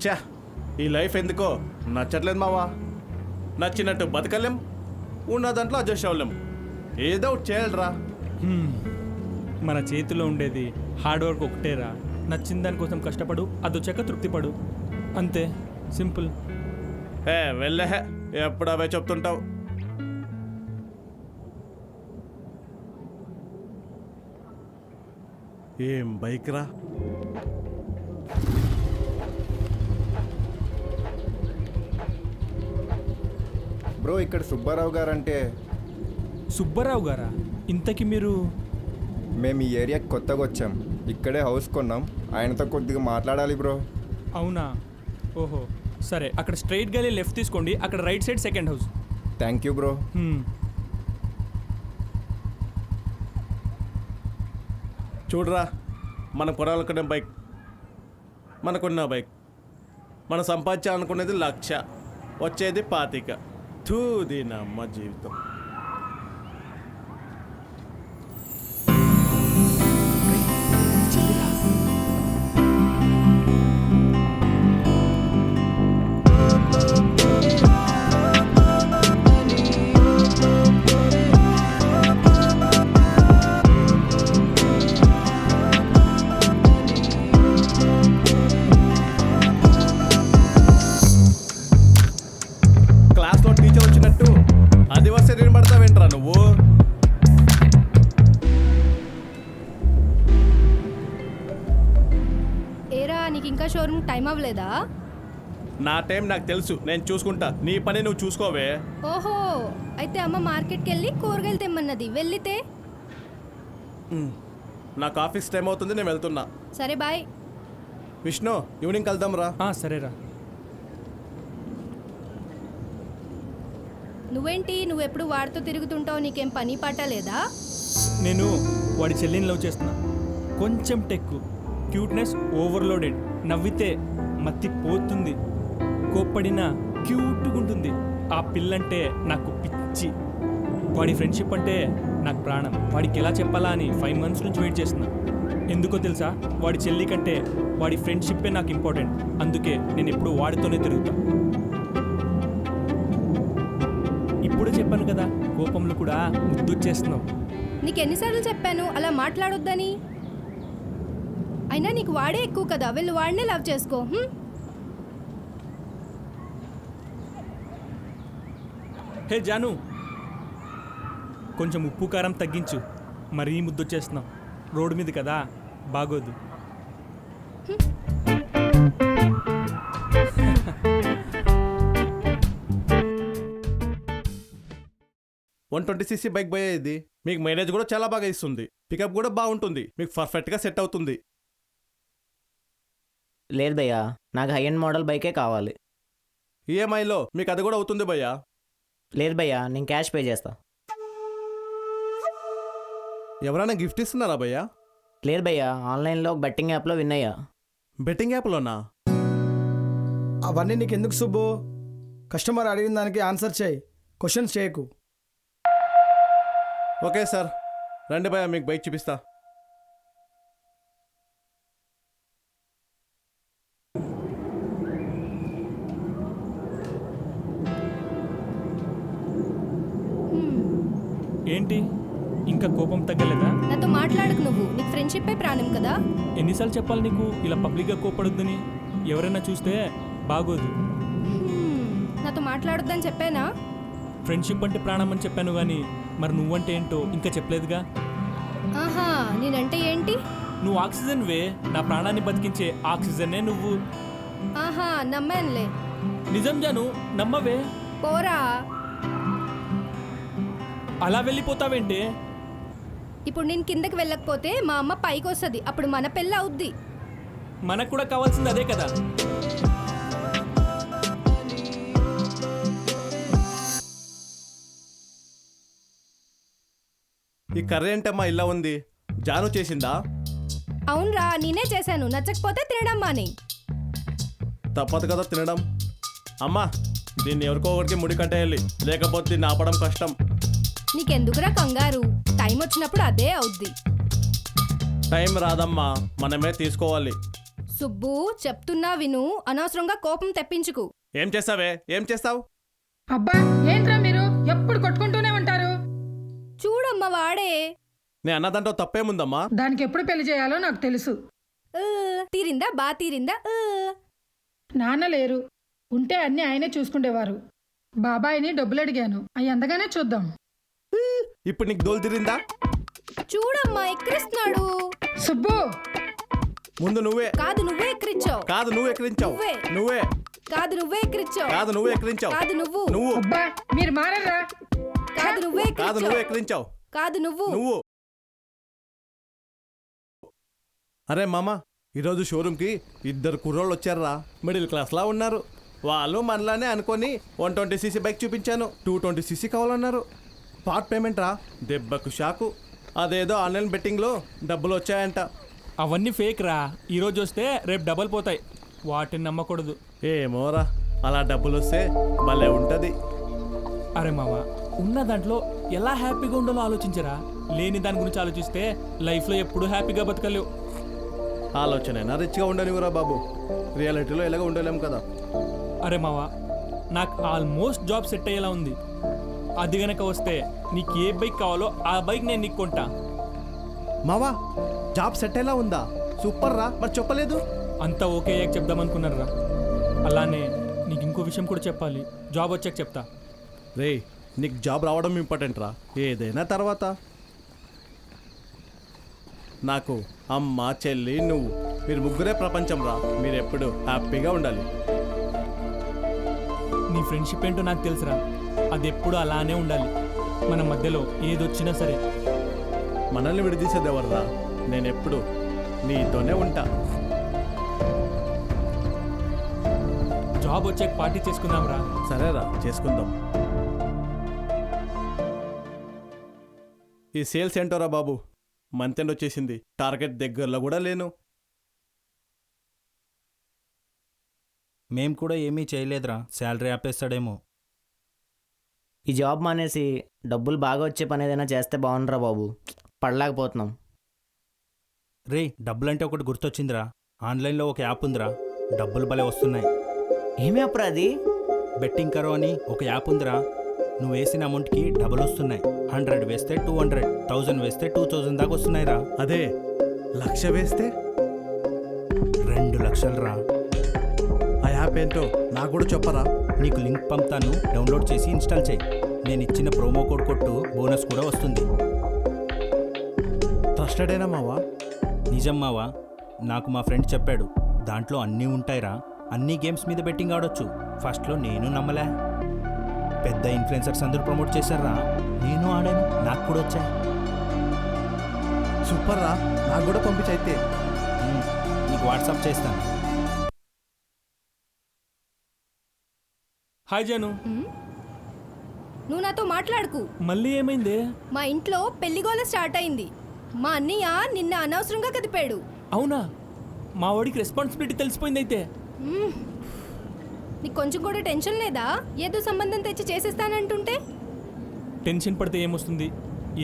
చా, ఈ లైఫ్ ఎందుకో నచ్చట్లేదు మావా. నచ్చినట్టు బతకలేం, ఉన్న దాంట్లో అడ్జస్ట్ అవ్వలేం. ఏదో ఒకటి చేయాలిరా. మన చేతిలో ఉండేది హార్డ్ వర్క్ ఒకటేరా. నచ్చిన దానికోసం కష్టపడు, అదొచ్చాక తృప్తిపడు, అంతే, సింపుల్. వెళ్ళే ఎప్పుడు అవే చెప్తుంటావు. ఏం బైక్ రా. బ్రో ఇక్కడ సుబ్బారావు గారు అంటే. సుబ్బారావు గారా? ఇంతకీ మీరు? మేము ఈ ఏరియాకి కొత్తగా వచ్చాం, ఇక్కడే హౌస్ కొన్నాం, ఆయనతో కొద్దిగా మాట్లాడాలి బ్రో. అవునా, ఓహో సరే. అక్కడ స్ట్రైట్గా వెళ్ళి లెఫ్ట్ తీసుకోండి, అక్కడ right side second house. Thank you bro. చూడరా, మన కొనాలనుకునే బైక్, మనకున్న బైక్, మనం సంపాదించాలనుకునేది 1,00,000, వచ్చేది 25. దీనమ్మ జీవితం. క్లాస్లో టీచర్ వచ్చినట్టు అది వస్తే నేను పడతావేంట్రా నువ్వు? ఏరా, నీకు ఇంకా షోరూమ్ టైం అవ్వలేదా? నా టైం నాకు తెలుసు, నేను చూసుకుంటా. నీ పని నువ్వు చూసుకోవే. ఓహో, అయితే అమ్మ మార్కెట్కి వెళ్ళి కూరగాయలు తెమ్మన్నది, వెళ్ళితే. నాకు ఆఫీస్ టైం అవుతుంది, నేను వెళ్తున్నా. సరే బాయ్. విష్ణు, ఈవినింగ్ కలుద్దాం రా. సరేరా. నువ్వేంటి, నువ్వెప్పుడు వాడితో తిరుగుతుంటావు, నీకేం పని పాట లేదా? నేను వాడి చెల్లిని లవ్ చేస్తున్నా. కొంచెం టెక్కు, క్యూట్నెస్ ఓవర్లోడెడ్, నవ్వితే మత్తి పోతుంది, కోప్పడినా క్యూట్గా ఉంటుంది. ఆ పిల్లంటే నాకు పిచ్చి. వాడి ఫ్రెండ్షిప్ అంటే నాకు ప్రాణం. వాడికి ఎలా చెప్పాలా అని 5 months నుంచి వెయిట్ చేస్తున్నా. ఎందుకో తెలుసా? వాడి చెల్లి కంటే వాడి ఫ్రెండ్షిప్పే నాకు ఇంపార్టెంట్. అందుకే నేను ఎప్పుడు వాడితోనే తిరుగుతా. ఇప్పుడు చెప్పాను కదా, కోపంలో కూడా ముద్దొచ్చేస్తున్నావు. నీకెన్నిసార్లు చెప్పాను అలా మాట్లాడొద్దని? అయినా నీకు వాడే ఎక్కువ కదా, వెళ్ళి వాడినే లవ్ చేసుకో. హే జాను, కొంచెం ఉప్పు కారం తగ్గించు, మరీ ముద్దొచ్చేస్తున్నావు. రోడ్డు మీద కదా, బాగోదు. 120cc బైక్ పోయే ఇది. మీకు మైలేజ్ కూడా చాలా బాగా ఇస్తుంది, పికప్ కూడా బాగుంటుంది, మీకు పర్ఫెక్ట్గా సెట్ అవుతుంది. లేదు భయ్యా, నాకు హై ఎండ్ మోడల్ బైకే కావాలి. ఈఎంఐలో మీకు అది కూడా అవుతుంది భయ్యా. లేదు భయ్యా, నేను క్యాష్ పే చేస్తా. ఎవరైనా గిఫ్ట్ ఇస్తున్నారా భయ్యా? లేదు భయ్యా, ఆన్లైన్లో బెట్టింగ్ యాప్లో విన్ అయ్యా. బెట్టింగ్ యాప్లోనా? అవన్నీ నీకు ఎందుకు సుబ్బు? కస్టమర్ అడిగిన దానికి ఆన్సర్ చేయి, క్వశ్చన్స్ చేయకు. ఓకే సార్, రండి భయ్యా, మీకు బైక్ చూపిస్తా. ఏంటి, ఇంకా కోపం తగ్గలేదా? నాతో మాట్లాడకు నువ్వు, నీకు ఫ్రెండ్షిప్పే ప్రాణం కదా. ఎన్నిసార్లు చెప్పాలి నీకు ఇలా పబ్లిక్గా కోపడొద్దని? ఎవరైనా చూస్తే బాగోదు. నాతో మాట్లాడొద్దని చెప్పానా? ఫ్రెండ్షిప్ అంటే ప్రాణం అని చెప్పాను, కానీ మరి నువ్వంటే ఏంటో ఇంకా చెప్పలేదుగా. ఆహా, నేనంటే ఏంటి? నువ్వు ఆక్సిజన్ వే, నా ప్రాణాన్ని బతికించే ఆక్సిజన్నే నువ్వు. ఆహా, నమ్మానులే. నిజం జాను, నమ్మవే. పోరా. అలా వెళ్ళిపోతావేంటే? ఇప్పుడు నేను కిందకి వెళ్ళకపోతే మా అమ్మ పైకి వస్తుంది, అప్పుడు మన పెళ్ళి అవుద్ది. మనకు కూడా కావాల్సింది అదే కదా. ఈ కర్రీ ఏంటమ్మా ఇలా ఉంది? జాను చేసిందా? అవునరా, నేనే చేశాను. నచ్చకపోతే తినడం మాని. తప్పదు కదా తినడం. అమ్మా, దీన్ని ఎవరికో ఒకరికి ముడి కట్టేయాలి, లేకపోతే దీన్ని ఆపడం కష్టం. నీకెందుకురా కంగారు, టైం వచ్చినప్పుడు అదే అవుద్ది. టైం రాదమ్మా, మనమే తీసుకోవాలి. సుబ్బు చెప్తున్నా విను, అనవసరంగా కోపం తెప్పించుకు. ఏం చేస్తావే? ఏం చేస్తావు? అబ్బా ఏంట్రా మీరు ఎప్పుడు కొట్టుకుంటూనే ఉంటారు. చూడమ్మా వాడే. నే అన్నదంటో తప్పేముందమ్మా? దానికి ఎప్పుడు పెళ్లి చేయాలో నాకు తెలుసు. తీరిందా? బా తీరిందా? నాన్న లేరు, ఉంటే అన్నీ ఆయనే చూసుకుండేవారు. బాబాయిని డబ్బులు అడిగాను, అవి అందగానే చూద్దాం. ఇప్పుడు నీకు దోలు తిరిందా? చూడమ్మా ఎక్కిరిస్తున్నాడు. సుబ్బు ముందు నువ్వే. కాదు నువ్వే ఎక్కిరించావు. కాదు నువ్వు ఎక్కిరించావు. నువ్వే. నువ్వే. కాదు నువ్వే ఎక్కిరించావు. కాదు నువ్వు ఎక్కిరించావు. కాదు నువ్వు. నువ్వు. అబ్బా మీరు మారరా. కాదు నువ్వే కాదు నువ్వు ఎక్కిరించావు. ఎక్కిరించావు. కాదు నువ్వు. నువ్వు. అరే మామ, ఈరోజు షోరూమ్కి 2 కుర్రోళ్ళు వచ్చారా. మిడిల్ క్లాస్లా ఉన్నారు. వాళ్ళు మనలానే అనుకొని 120cc బైక్ చూపించాను. 220cc కావాలన్నారు. పార్ట్ పేమెంట్ రా, దెబ్బకు షాకు. అదేదో ఆన్లైన్ బెట్టింగ్లో డబ్బులు వచ్చాయంట. అవన్నీ ఫేక్ రా. ఈరోజు వస్తే రేపు డబల్ పోతాయి, వాటిని నమ్మకూడదు. ఏమోరా, అలా డబ్బులు వస్తే భలే ఉంటుంది. అరే మామ, ఉన్న దాంట్లో ఎలా హ్యాపీగా ఉండాలో ఆలోచించరా. లేని దాని గురించి ఆలోచిస్తే లైఫ్లో ఎప్పుడూ హ్యాపీగా బతకలేవు. ఆలోచనైనా రిచ్గా ఉండనివ్వరా బాబు, రియాలిటీలో ఎలాగ ఉండలేం కదా. అరే మావ, నాకు ఆల్మోస్ట్ జాబ్ సెట్ అయ్యేలా ఉంది. అది గనక వస్తే నీకు ఏ బైక్ కావాలో ఆ బైక్ నేను నీకు కొంటా. మావా, జాబ్ సెట్ ఎలా ఉందా? సూపర్ రా, మరి చెప్పలేదు. అంతా ఓకే అయ్యాక చెప్దామనుకున్నారా. అలానే నీకు ఇంకో విషయం కూడా చెప్పాలి, జాబ్ వచ్చాక చెప్తా. రే, నీకు జాబ్ రావడం ఇంపార్టెంట్ రా, ఏదైనా తర్వాత. నాకు అమ్మ, చెల్లి, నువ్వు, మీరు ముగ్గురే ప్రపంచం రా. మీరు ఎప్పుడు హ్యాపీగా ఉండాలి. నీ ఫ్రెండ్షిప్ ఏంటో నాకు తెలుసురా, అది ఎప్పుడు అలానే ఉండాలి. మన మధ్యలో ఏదొచ్చినా సరే. మనల్ని విడదీసేది ఎవర్రా? నేను ఎప్పుడు నీతోనే ఉంటా. జాబ్ వచ్చాక పార్టీ చేసుకుందాం రా. సరేరా, చేసుకుందాం. ఈ సేల్స్ ఏంటోరా బాబు, మంత్ ఎండ్ వచ్చేసింది, టార్గెట్ దగ్గరలో కూడా లేను. మేం కూడా ఏమీ చేయలేదురా, శాలరీ ఆపేస్తాడేమో. ఈ జాబ్ మానేసి డబ్బులు బాగా వచ్చే పని ఏదైనా చేస్తే బాగుండ్రా బాబు, పడలేకపోతున్నాం. రే, డబ్బులంటే ఒకటి గుర్తొచ్చిందిరా. ఆన్లైన్లో ఒక యాప్ ఉందిరా, డబ్బులు భలే వస్తున్నాయి. ఏమి అప్పుడు అది? బెట్టింగ్ కరో అని ఒక యాప్ ఉందిరా. నువ్వు వేసిన అమౌంట్కి డబ్బులు వస్తున్నాయి. 100 వేస్తే 200, 1000 వేస్తే 2000 దాకా వస్తున్నాయిరా. అదే 1,00,000 వేస్తే 2 లక్షలురా. ఆ యాప్ ఏంటో నాకు కూడా చెప్పరా. నీకు లింక్ పంపుతాను, డౌన్లోడ్ చేసి ఇన్స్టాల్ చేయి. నేను ఇచ్చిన ప్రోమో కోడ్ కొట్టు, బోనస్ కూడా వస్తుంది. ట్రస్టెడేనా మావా? నిజం మావా, నాకు మా ఫ్రెండ్ చెప్పాడు. దాంట్లో అన్నీ ఉంటాయిరా, అన్ని గేమ్స్ మీద బెట్టింగ్ ఆడొచ్చు. ఫస్ట్లో నేను నమ్మలే, పెద్ద ఇన్ఫ్లుయెన్సర్స్ అందరూ ప్రమోట్ చేశారా. నేను ఆడాను, నాకు కూడా వచ్చాయి. సూపర్ రా, నాకు కూడా పంపించైతే. నీకు వాట్సాప్ చేస్తాను. హాయ్ జాను. నువ్వు నాతో మాట్లాడుకు. మళ్ళీ ఏమైంది? మా ఇంట్లో పెళ్లిగోల స్టార్ట్ అయింది. మా అన్నయ్య నిన్న అనవసరంగా కదిపాడు. అవునా? మా వాడికి రెస్పాన్సిబిలిటీ తెలిసిపోయింది అయితే. నీకు కొంచెం కూడా టెన్షన్ లేదా? ఏదో సంబంధం తెచ్చి చేసేస్తానంటుంటే. టెన్షన్ పడితే ఏమొస్తుంది?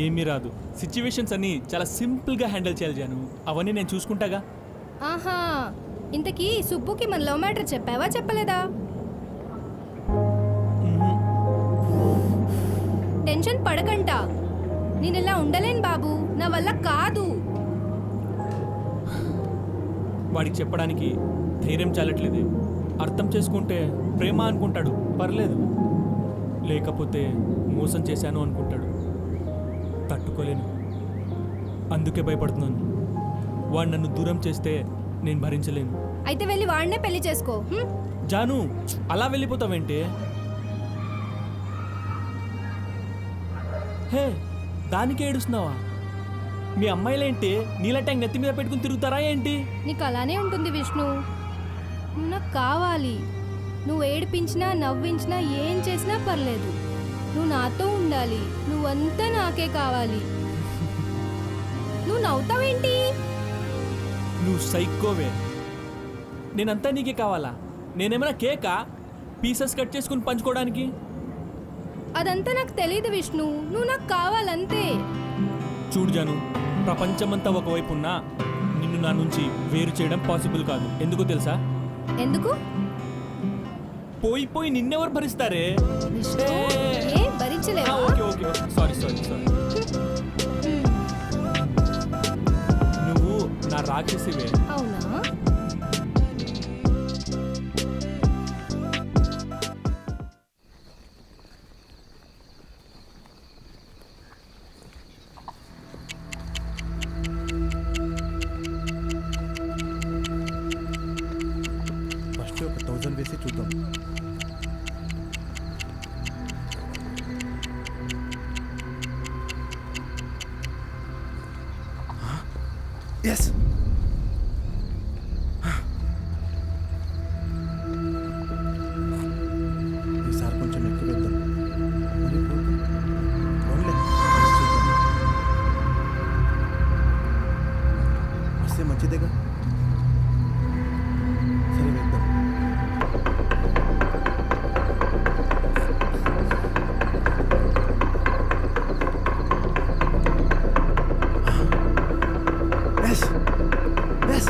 ఏమీ రాదు. సిచ్యువేషన్స్ అన్ని చాలా సింపుల్గా హ్యాండిల్ చేయాలి జాను, అవన్నీ నేను చూసుకుంటాగా. ఆహా, ఇంతకీ సుబ్బుకి మన లవ్ మ్యాటర్ చెప్పావా చెప్పలేదా? టెన్షన్ పడకంట, నేను ఇలా ఉండలేను బాబు, నా వల్ల కాదు. వాడికి చెప్పడానికి ధైర్యం చాలట్లేదు. అర్థం చేసుకుంటే ప్రేమ అనుకుంటాడు, పర్లేదు. లేకపోతే మోసం చేశాను అనుకుంటాడు. తట్టుకోలేను, అందుకే భయపడుతున్నాను. వాడు నన్ను దూరం చేస్తే నేను భరించలేను. అయితే వెళ్ళి వాడినే పెళ్లి చేసుకో. జాను, అలా వెళ్ళిపోతావేంటి? హే, దానికి ఏడుస్తున్నావా? మీ అమ్మాయిలేంటి నీళ్ళ ట్యాంక్ నెత్తి మీద పెట్టుకుని తిరుగుతారా ఏంటి? నీకు అలానే ఉంటుంది విష్ణు. నువ్వు నాకు కావాలి. నువ్వు ఏడిపించినా నవ్వించినా ఏం చేసినా పర్లేదు. నువ్వు నాతో ఉండాలి. నువ్వంతా నాకే కావాలి. నువ్వు నవ్వుతావేంటి? నువ్వు సైకోవే. నేనంతా నీకే కావాలా? నేనేమైనా కేకా పీసెస్ కట్ చేసుకుని పంచుకోవడానికి? అదంతా నాకు తెలియదు విష్ణు, నువ్వు నాకు కావాలంతే. చూడు జాను, ప్రపంచమంతా ఒకవైపు ఉన్నా నిన్ను నా నుంచి వేరు చేయడం పాసిబుల్ కాదు. ఎందుకో తెలుసా? ఎందుకు? పోయి పోయి నిన్నెవరు భరిస్తారే? విష్ణు ఏ భరించలేవా? Okay okay sorry sorry sorry. నువ్వు నా రాక్షసివే. అవునా? ఫస్ట్ ఒక 1000 వేసి చూద్దాం. ఎస్ ఈసారి కొంచెం ఎక్కువ వేద్దాం. మరి పోన్లే, చూద్దాం. వస్తే మంచిదేగా. సరే వేద్దాం. ఎస్ ఎస్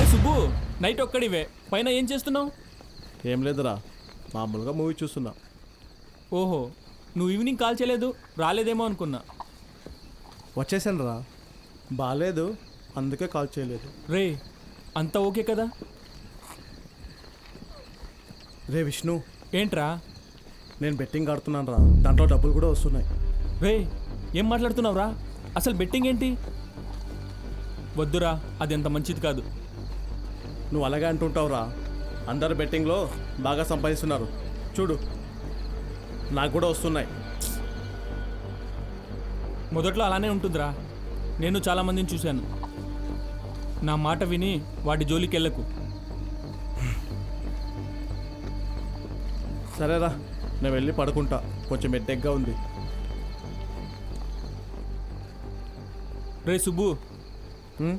ఏ సుబ్బు, నైట్ ఒక్కడివే, పైన ఏం చేస్తున్నావు? ఏం లేదురా, మామూలుగా మూవీ చూస్తున్నా. ఓహో, నువ్వు ఈవినింగ్ కాల్ చేయలేదు, రాలేదేమో అనుకున్నా. వచ్చేసాను రా, బాగాలేదు అందుకే కాల్ చేయలేదు. రే, అంతా ఓకే కదా? రే విష్ణు, ఏంట్రా? నేను బెట్టింగ్ ఆడుతున్నాను రా, దాంట్లో డబ్బులు కూడా వస్తున్నాయి. రే, ఏం మాట్లాడుతున్నావురా? అసలు బెట్టింగ్ ఏంటి? వద్దురా, అది అంత మంచిది కాదు. నువ్వు అలాగే అంటుంటావురా, అందరు బెట్టింగ్లో బాగా సంపాదిస్తున్నారు. చూడు, నాకు కూడా వస్తున్నాయి. మొదట్లో అలానే ఉంటుందిరా, నేను చాలామందిని చూశాను. నా మాట విని వాటి జోలికి వెళ్ళకు. సరేరా, నేను వెళ్ళి పడుకుంటా, కొంచెం హెడ్ఏక్గా ఉంది. రే సుబ్బు, ఉం?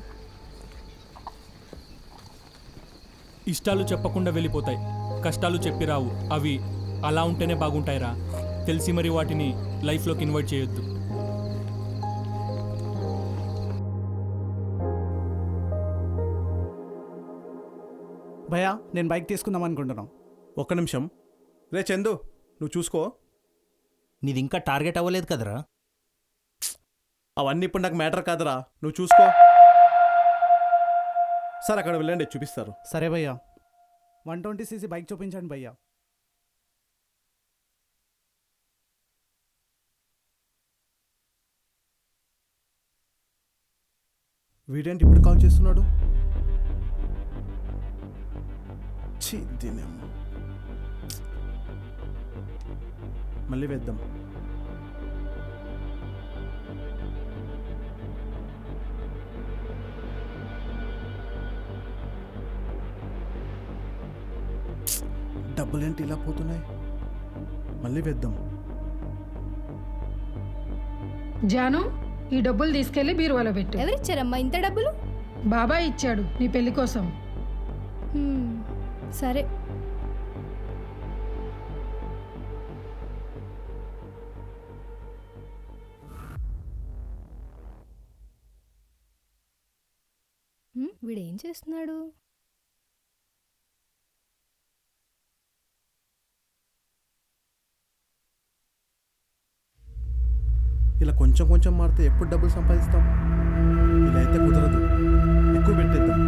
ఇష్టాలు చెప్పకుండా వెళ్ళిపోతాయి, కష్టాలు చెప్పి రావు. అవి అలా ఉంటేనే బాగుంటాయిరా. తెలిసి మరి వాటిని లైఫ్లోకి ఇన్వైట్ చేయొద్దు. భయ్యా, నేను బైక్ తీసుకుందాం అనుకుంటున్నాం. ఒక్క నిమిషం. రే చందు, నువ్వు చూసుకో. నీది ఇంకా టార్గెట్ అవ్వలేదు కదరా. అవన్నీ ఇప్పుడు నాకు మ్యాటర్ కాదురా, నువ్వు చూసుకో. సార్ అక్కడ వెళ్ళండి, చూపిస్తారు. సరే భయ్యా, 120cc బైక్ చూపించండి భయ్యా. వీడేంటి ఇప్పుడు కాల్ చేస్తున్నాడు? ఛీ, దీనేమో. మళ్ళీ వేద్దాం. డబ్బులేంటి ఇలా పోతున్నాయి? మళ్ళీ వేద్దాం. జాను, ఈ డబ్బులు తీసుకెళ్లి బీరువాలో పెట్టు. ఎవరిచ్చారమ్మా ఇంత డబ్బులు? బాబాయ్ ఇచ్చాడు నీ పెళ్లి కోసం. హ్మ్, సరే. వీడేం చేస్తున్నాడు? ఇలా కొంచెం కొంచెం మారితే ఎప్పుడు డబ్బులు సంపాదిస్తాం? ఇలా అయితే కుదరదు, ఎక్కువ పెట్టేద్దాం.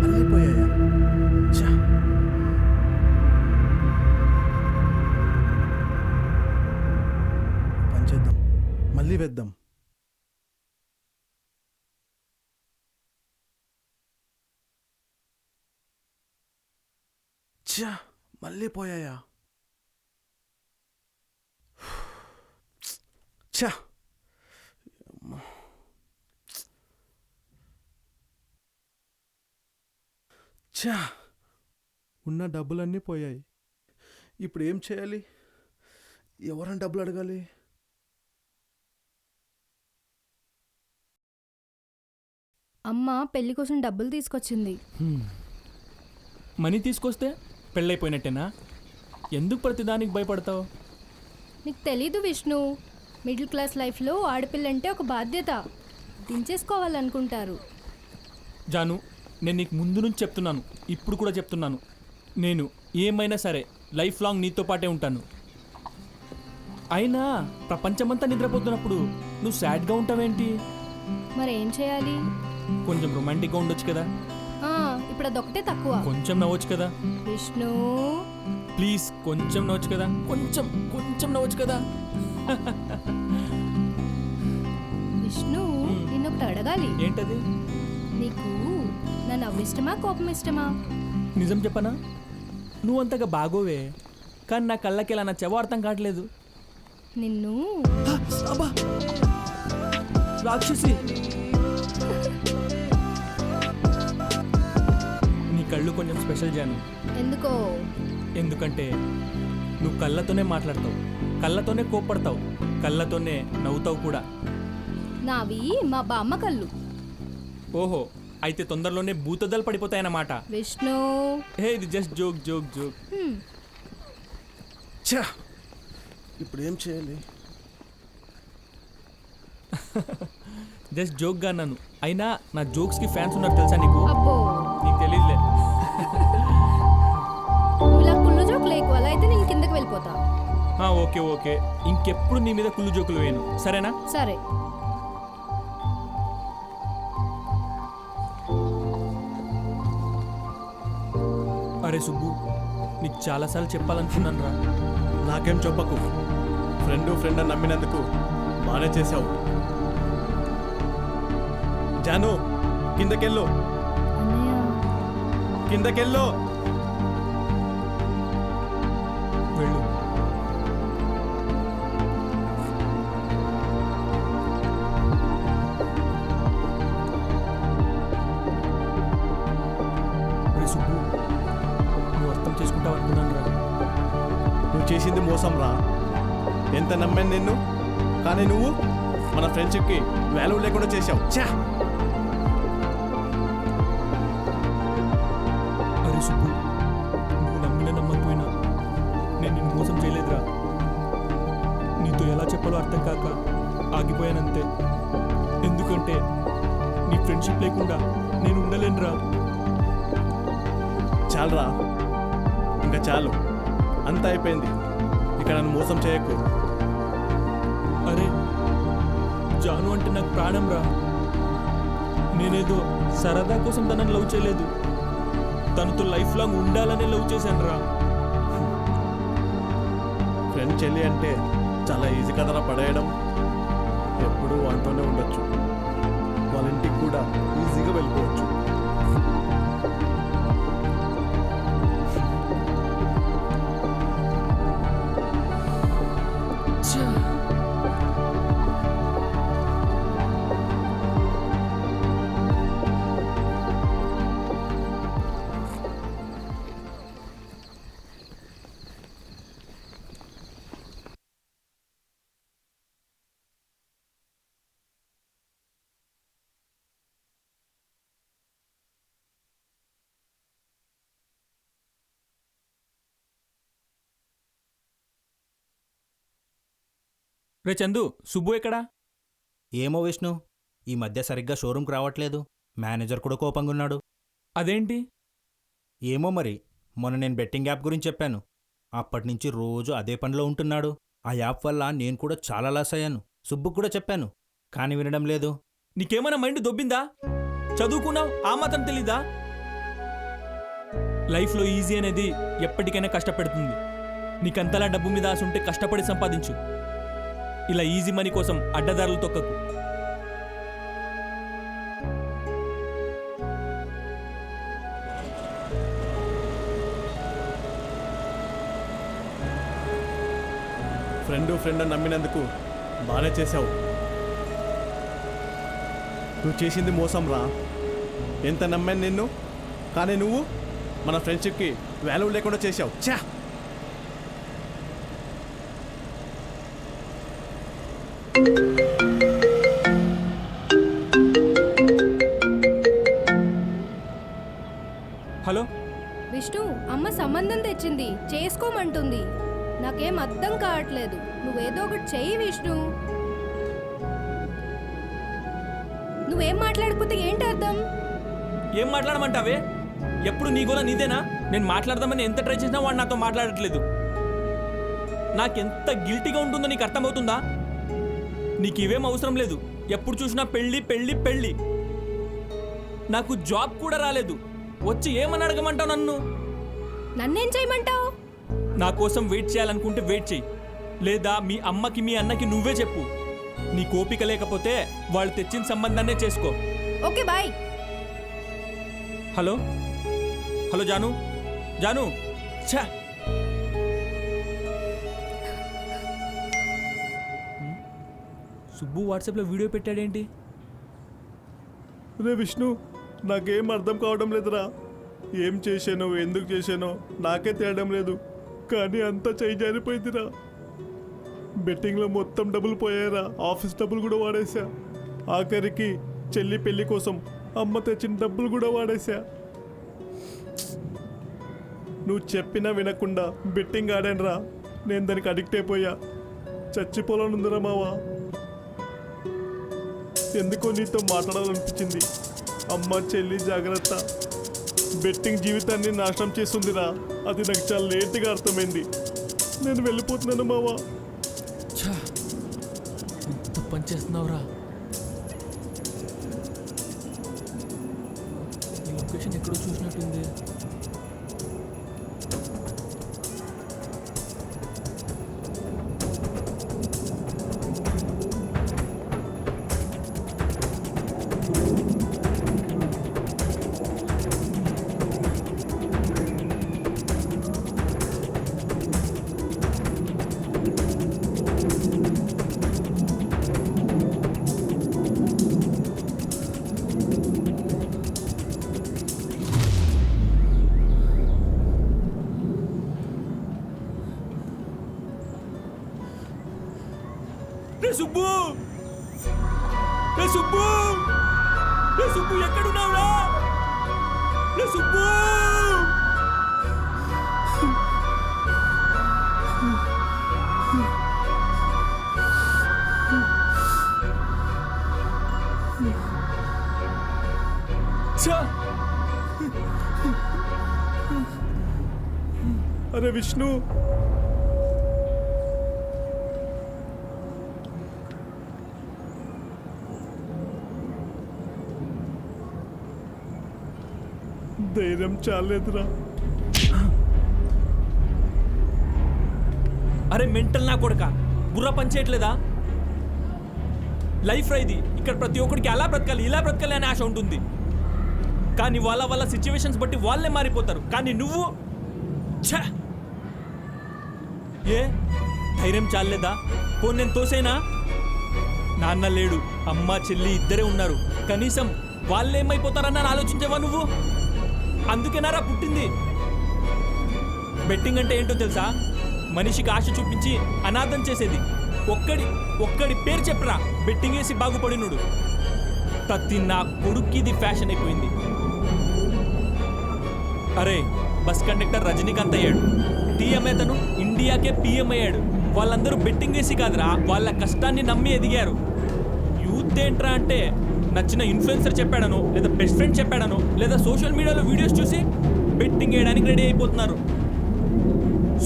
మళ్ళీ పోయాయా? ఛా. పని చేద్దాం, మళ్ళీ వేద్దాం. ఛా, మళ్ళీ పోయాయా? ఛా. ఛ. ఛా, ఉన్న డబ్బులన్నీ పోయాయి. ఇప్పుడు ఏం చేయాలి? ఎవరైనా డబ్బులు అడగాలి? అమ్మ పెళ్లి కోసం డబ్బులు తీసుకొచ్చింది. మనీ తీసుకొస్తే పెళ్ళైపోయినట్టేనా? ఎందుకు ప్రతిదానికి భయపడతావు? నీకు తెలీదు విష్ణు, మిడిల్ క్లాస్ లైఫ్లో ఆడపిల్లంటే ఒక బాధ్యత. దించేసుకోవాలనుకుంటారు. జాను, నేను నీకు ముందు నుంచి చెప్తున్నాను, ఇప్పుడు కూడా చెప్తున్నాను, నేను ఏమైనా సరే లైఫ్ లాంగ్ నీతో పాటే ఉంటాను. అయినా ప్రపంచమంతా నిద్రపోతున్నప్పుడు నువ్వు సాడ్గా ఉంటావేంటి? మరేం చేయాలి? కొంచెం రొమాంటిక్గా ఉండొచ్చు కదా, ఇప్పుడు అదొకటే తక్కువ. కొంచెం నవ్వచ్చు కదా విష్ణు ప్లీజ్, కొంచెం నవ్వచ్చు కదా, కొంచెం కొంచెం నవ్వచ్చు కదా. విష్ణు నిన్నొకటి అడగాలి. ఏంటది? నీకు నా నవ్వు ఇష్టమా, కోపం ఇష్టమా? నిజం చెప్పనా, నువ్వు అంతగా బాగోవే, కానీ నా కళ్ళకి ఎలా నచ్చావో అర్థం కావట్లేదు. నిన్ను అబ్బా రాక్షసి, నీ కళ్ళు కొంచెం స్పెషల్ జాను. ఎందుకో? ఎందుకంటే నువ్వు కళ్ళతోనే మాట్లాడతావు, కళ్ళతోనే కోప్పడతావు, కళ్ళతోనే నవ్వుతావు కూడా. నావి మా బామ్మ కళ్ళు. ఓహో, అయితే తొందరలోనే భూతద్దలు పడిపోతాయన్నమాట. విష్ణు హే, ఇది జస్ట్ జోక్ జోక్ జోక్. ఛా, ఇప్పుడు ఏం చేయాలి? జస్ట్ జోక్గా అన్నాను, అయినా నా జోక్స్కి ఫ్యాన్స్ ఉన్నారు తెలుసా నీకు? అబ్బో, నీకు తెలియదులే. నువ్వు ఇలా కుళ్ళు జోక్ లేకు, అలా అయితే నేను కిందకి వెళ్ళిపోతా. ఓకే ఓకే, ఇంకెప్పుడు నీ మీద కుళ్ళు జోకులు వేయను, సరేనా? సరే. అరే సుబ్బు, నీకు చాలాసార్లు చెప్పాలనుకున్నాను రా. నాకేం చెప్పకు. ఫ్రెండ్ అని నమ్మినందుకు బాగానే చేసావు. జాను, కిందకెళ్ళు, అన్నయ్య కిందకెళ్ళు. వెళ్ళు. అరే సుబ్బు, నువ్వు అర్థం చేసుకుంటావు అనుకున్నాను రా. నువ్వు చేసింది మోసం రా. ఎంత నమ్మాను నిన్ను, కానీ నువ్వు మన ఫ్రెండ్షిప్కి వాల్యూ లేకుండా చేసావు. ఛా, అరే సుబ్బు, నువ్వు నమ్మినా నమ్మకపోయినా నేను నిన్ను మోసం చేయలేదురా. నీతో ఎలా చెప్పాలో అర్థం కాక ఆగిపోయానంతే. ఎందుకంటే నీ ఫ్రెండ్షిప్ లేకుండా నేను ఉండలేనురా. చాలురా, ఇంకా చాలు, అంతా అయిపోయింది. ఇక నన్ను మోసం చేయకు. అరే, జాను అంటే నాకు ప్రాణం రా. నేనేదో సరదా కోసం తనని లవ్ చేయలేదు, తనతో లైఫ్ లాంగ్ ఉండాలనే లవ్ చేశాను రా. ఫ్రెండ్ చెల్లి అంటే చాలా ఈజీ కదరా పడేయడం. ఎప్పుడూ వాళ్ళతోనే ఉండొచ్చు, వాళ్ళ ఇంటికి కూడా ఈజీగా వెళ్ళిపోవచ్చు. రే చందు, సుబ్బు ఎక్కడా? ఏమో విష్ణు, ఈ మధ్య సరిగ్గా షోరూమ్కి రావట్లేదు. మేనేజర్ కూడా కోపంగా ఉన్నాడు. అదేంటి? ఏమో మరి, మొన్న నేను బెట్టింగ్ యాప్ గురించి చెప్పాను. అప్పటి నుంచి రోజు అదే పనిలో ఉంటున్నాడు. ఆ యాప్ వల్ల నేను కూడా చాలా లాస్ అయ్యాను. సుబ్బుకు కూడా చెప్పాను, కానీ వినడం లేదు. నీకేమైనా మైండ్ దొబ్బిందా? చదువుకున్నావు, ఆ మాత్రం తెలీదా? లైఫ్లో ఈజీ అనేది ఎప్పటికైనా కష్టపెడుతుంది. నీకంతలా డబ్బు మీద ఆశ ఉంటే కష్టపడి సంపాదించు. ఇలా ఈజీ మనీ కోసం అడ్డదారులు తొక్కకు. ఫ్రెండ్ అని నమ్మినందుకు బాగానే చేసావు. నువ్వు చేసింది మోసం రా. ఎంత నమ్మాను నిన్ను, కానీ నువ్వు మన ఫ్రెండ్షిప్కి వాల్యూ లేకుండా చేసావు. ఛా! హలో విష్ణు, అమ్మ సంబంధం తెచ్చింది, చేసుకోమంటుంది. నాకేం అర్థం కావట్లేదు. నువ్వేదో ఒకటి చెయ్యి విష్ణు. నువ్వేం మాట్లాడకపోతే ఏంటి అర్థం? ఏం మాట్లాడమంటావే? ఎప్పుడు నీ గోల నీదేనా? నేను మాట్లాడదామని ఎంత ట్రై చేసినా వాడు నాతో మాట్లాడట్లేదు. నాకెంత గిల్టీగా ఉంటుందో నీకు అర్థమవుతుందా? నీకు ఇవేం అవసరం లేదు. ఎప్పుడు చూసినా పెళ్ళి పెళ్ళి పెళ్ళి. నాకు జాబ్ కూడా రాలేదు. వచ్చి ఏమని అడగమంటావు నన్ను? నన్నేం చేయమంటావు? నా కోసం వెయిట్ చేయాలనుకుంటే వెయిట్ చెయ్యి, లేదా మీ అమ్మకి మీ అన్నకి నువ్వే చెప్పు. నీ కోపిక లేకపోతే వాళ్ళు తెచ్చిన సంబంధాన్నే చేసుకో. Okay bye. Hello hello Janu, Janu. ఛా! సుబ్బు వాట్సాప్లో వీడియో పెట్టాడేంటి? రే విష్ణు, నాకేం అర్థం కావడం లేదురా. ఏం చేశానో ఎందుకు చేశానో నాకే తేయడం లేదు. కానీ అంతా చేయి జారిపోయిందిరా. బెట్టింగ్లో మొత్తం డబ్బులు పోయారా. ఆఫీస్ డబ్బులు కూడా వాడేశా. ఆఖరికి చెల్లి పెళ్లి కోసం అమ్మ తెచ్చిన డబ్బులు కూడా వాడేశా. నువ్వు చెప్పినా వినకుండా బెట్టింగ్ ఆడానురా. నేను దానికి అడిక్ట్ అయిపోయా. చచ్చిపోవాలనుందిరా మావా. ఎందుకో నీతో మాట్లాడాలనిపించింది. అమ్మ చెల్లి జాగ్రత్త. బెట్టింగ్ జీవితాన్ని నాశనం చేస్తుందిరా. అది నాకు చాలా లేట్గా అర్థమైంది. నేను వెళ్ళిపోతున్నాను మావా. ఎంత పని చేస్తున్నావురా? ఈ లొకేషన్ ఎక్కడో చూసినట్టుంది. సుబ్బు, రే సుబ్బు, రే సుబ్బు ఎక్కడున్నావురా? రే సుబ్బు, అరే విష్ణు, ధైర్యం చాలేదురా. అరే మెంటల్ నా కొడుక, బుర్ర పనిచేయట్లేదా? లైఫ్ రా ఇది. ఇక్కడ ప్రతి ఒక్కడికి అలా బ్రతకాలి ఇలా బ్రతకాలి అనే ఆశ ఉంటుంది. కానీ వాళ్ళ సిచ్యువేషన్స్ బట్టి వాళ్ళే మారిపోతారు. కానీ నువ్వు ఛా! ఏ ధైర్యం చాలేదా? పోనీ నేను తోసేనా? నాన్న లేడు, అమ్మ చెల్లి ఇద్దరే ఉన్నారు. కనీసం వాళ్ళేమైపోతారన్న ఆలోచించేవా నువ్వు? అందుకేనారా పుట్టింది. బెట్టింగ్ అంటే ఏంటో తెలుసా? మనిషికి ఆశ చూపించి అనాథం చేసేది. ఒక్కడి పేరు చెప్పరా బెట్టింగ్ వేసి బాగుపడినుడు. ప్రతి నా కొడుక్కి ఇది ఫ్యాషన్ అయిపోయింది. అరే బస్ కండక్టర్ రజనీకాంత్ అయ్యాడు. టీఎంఏ తను ఇండియాకే పిఎం అయ్యాడు. వాళ్ళందరూ బెట్టింగ్ వేసి కాదురా, వాళ్ళ కష్టాన్ని నమ్మి ఎదిగారు. యూత్ ఏంట్రా అంటే నచ్చిన ఇన్ఫ్లుయెన్సర్ చెప్పాడనో, లేదా బెస్ట్ ఫ్రెండ్ చెప్పాడనో, లేదా సోషల్ మీడియాలో వీడియోస్ చూసి బెట్టింగ్ వేయడానికి రెడీ అయిపోతున్నారు.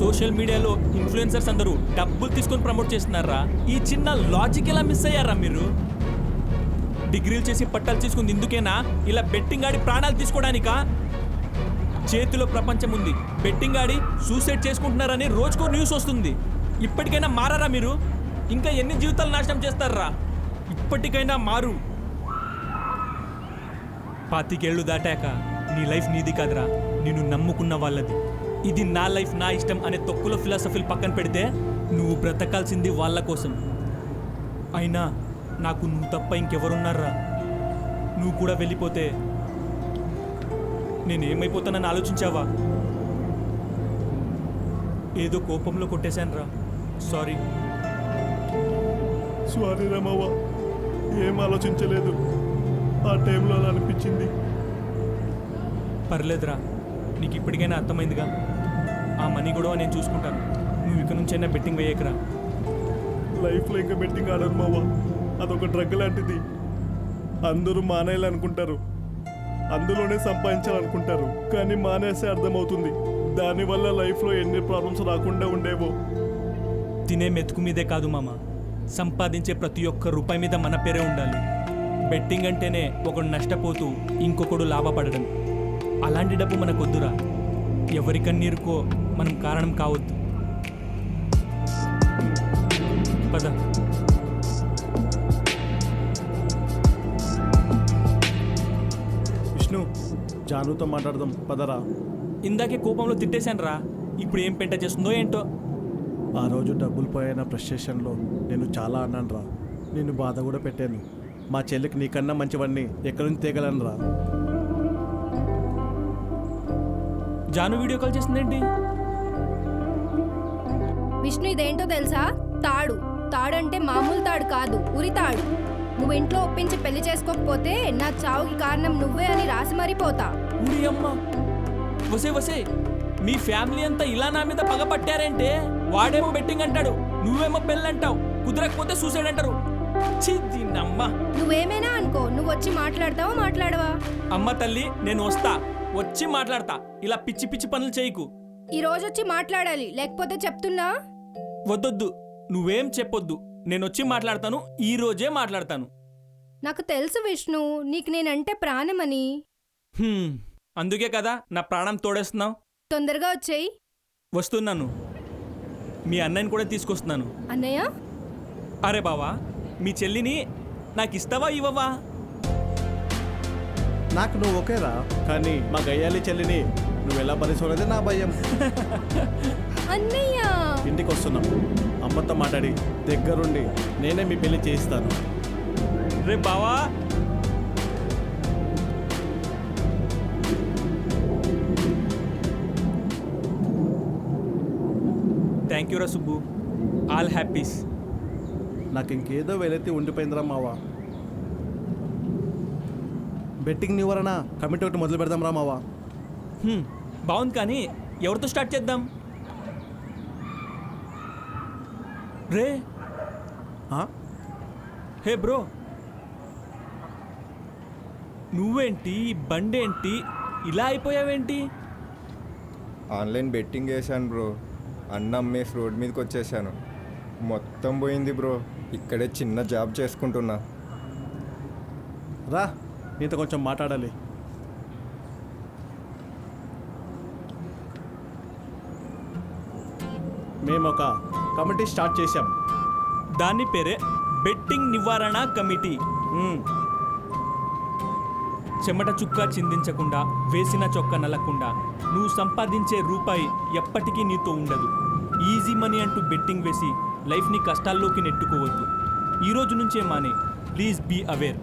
సోషల్ మీడియాలో ఇన్ఫ్లుయెన్సర్స్ అందరూ డబ్బులు తీసుకొని ప్రమోట్ చేస్తున్నారా? ఈ చిన్న లాజిక్ ఎలా మిస్ అయ్యారా మీరు? డిగ్రీలు చేసి పట్టాలు తీసుకుంది ఇందుకేనా? ఇలా బెట్టింగ్ ఆడి ప్రాణాలు తీసుకోవడానికా? చేతిలో ప్రపంచం ఉంది. బెట్టింగ్ ఆడి సూసైడ్ చేసుకుంటున్నారని రోజుకో న్యూస్ వస్తుంది. ఇప్పటికైనా మారారా మీరు? ఇంకా ఎన్ని జీవితాలు నాశనం చేస్తారా? ఇప్పటికైనా మారు. 25 ఏళ్ళు దాటాక నీ లైఫ్ నీది కాదురా, నిన్ను నమ్ముకున్న వాళ్ళది. ఇది నా లైఫ్ నా ఇష్టం అనే తొక్కులో ఫిలాసఫీలు పక్కన పెడితే నువ్వు బ్రతకాల్సింది వాళ్ళ కోసం. అయినా నాకు నువ్వు తప్ప ఇంకెవరున్నారా? నువ్వు కూడా వెళ్ళిపోతే నేనేమైపోతానని ఆలోచించావా? ఏదో కోపంలో కొట్టేశాను రా, సారీ. సారీ రామవ్వ, ఏం ఆలోచించలేదు, ఆ టైంలో అలా అనిపించింది. పర్లేదురా, నీకు ఇప్పటికైనా అర్థమైందిగా. ఆ మనీ కూడా నేను చూసుకుంటాను. నువ్వు ఇక నుంచైనా బెట్టింగ్ వేయకరా. లైఫ్లో ఇంకా బెట్టింగ్ ఆడరు మావా, అదొక డ్రగ్ లాంటిది. అందరూ మానేయాలనుకుంటారు, అందులోనే సంపాదించాలనుకుంటారు, కానీ మానేస్తే అర్థమవుతుంది దానివల్ల లైఫ్లో ఎన్ని ప్రాబ్లమ్స్ రాకుండా ఉండేవో. తినే మెతుకు మీదే కాదు మామ, సంపాదించే ప్రతి ఒక్క రూపాయి మీద మన పేరే ఉండాలి. బెట్టింగ్ అంటేనే ఒకడు నష్టపోతూ ఇంకొకడు లాభపడడం. అలాంటి డబ్బు మనకొద్దురా. ఎవరి కన్నీరుకో మనం కారణం కావద్దు. పద. విష్ణు, జానుతో మాట్లాడదాం పదరా. ఇందాకే కోపంలో తిట్టేశాను రా, ఇప్పుడు ఏం పెంట చేస్తుందో ఏంటో. ఆ రోజు డబ్బులు పోయిన ఫ్రస్ట్రేషన్లో నేను చాలా అన్నాను రా, నేను బాధ కూడా పెట్టాను. మా చెల్లికి నీకన్నా మంచివన్నీ ఎక్కడి నుంచి తేగలను రా. జాను వీడియో కాల్ చేసిందేంటి? విష్ణు, ఇదేంటో తెలుసా? తాడు. తాడంటే మామూలు తాడు కాదు, ఉరి తాడు. నువ్వు ఇంట్లో ఒప్పించి పెళ్లి చేసుకోకపోతే నా చావుకి కారణం నువ్వే అని రాసి మరిపోతా. ఊరి అమ్మ, వసే వసే, మీ ఫ్యామిలీ అంతా ఇలా నా మీద పగ పట్టారంటే వాడేమో బెట్టింగ్ అంటాడు, నువ్వేమో పెళ్ళి అంటావు, కుదరకపోతే సూసైడ్ అంటారు. చిన్నమ్మ, నువ్వేమైనా అనుకో, నువ్వు వచ్చి మాట్లాడతావా మాట్లాడవా? అమ్మ తల్లి, నేను వస్తా, వచ్చి మాట్లాడతా. ఇలా పిచ్చి పిచ్చి పనులు చేయకు. ఈ రోజు వచ్చి మాట్లాడాలి, లేకపోతే చెప్తున్నా. వద్దొద్దు, నువ్వేం చెప్పొద్దు, నేను వచ్చి మాట్లాడతాను, ఈ రోజే మాట్లాడతాను. నాకు తెలుసు విష్ణు, నీకు నేనంటే ప్రాణమని. అందుకే కదా నా ప్రాణం తోడేస్తున్నావు. తొందరగా వచ్చేయి. వస్తున్నాను. మీ అన్నయ్యని కూడా తీసుకొస్తున్నాను. అన్నయ్య? అరే బావా, మీ చెల్లిని నాకు ఇస్తావా ఇవ్వవా? నాకు నువ్వు ఓకేరా, కానీ మా గయ్యాలి చెల్లిని నువ్వు ఎలా భరిస్తున్నది నా భయం. అన్నయ్య, ఇంటికి వస్తున్నాం, అమ్మతో మాట్లాడి దగ్గరుండి నేనే మీ పెళ్లి చేయిస్తాను. రే బావా, థ్యాంక్ యూ రా సుబ్బు, ఆల్ హ్యాపీస్. నాకు ఇంకేదో వెలైతే ఉండిపోయిందిరా మావా. బెట్టింగ్ నివారణ కమిటీ ఒకటి మొదలు పెడదాం రా మావా. బాగుంది, కానీ ఎవరితో స్టార్ట్ చేద్దాం? రే, హే బ్రో, నువ్వేంటి, బండేంటి, ఇలా అయిపోయావేంటి? ఆన్లైన్ బెట్టింగ్ వేసాను బ్రో, అన్న అమ్మేసి రోడ్ మీదకి వచ్చేసాను. మొత్తం పోయింది బ్రో. ఇక్కడే చిన్న జాబ్ చేసుకుంటున్నా. రా, నీతో కొంచెం మాట్లాడాలి. మేము ఒక కమిటీ స్టార్ట్ చేశాం. దాని పేరే బెట్టింగ్ నివారణ కమిటీ. చెమట చుక్క చిందించకుండా, వేసిన చొక్క నలకుండా, నువ్వు సంపాదించే రూపాయి ఎప్పటికీ నీతో ఉండదు. ఈజీ మనీ అంటూ బెట్టింగ్ వేసి లైఫ్ని కష్టాల్లోకి నెట్టుకోవద్దు. ఈ రోజు నుంచే మానే. Please be aware.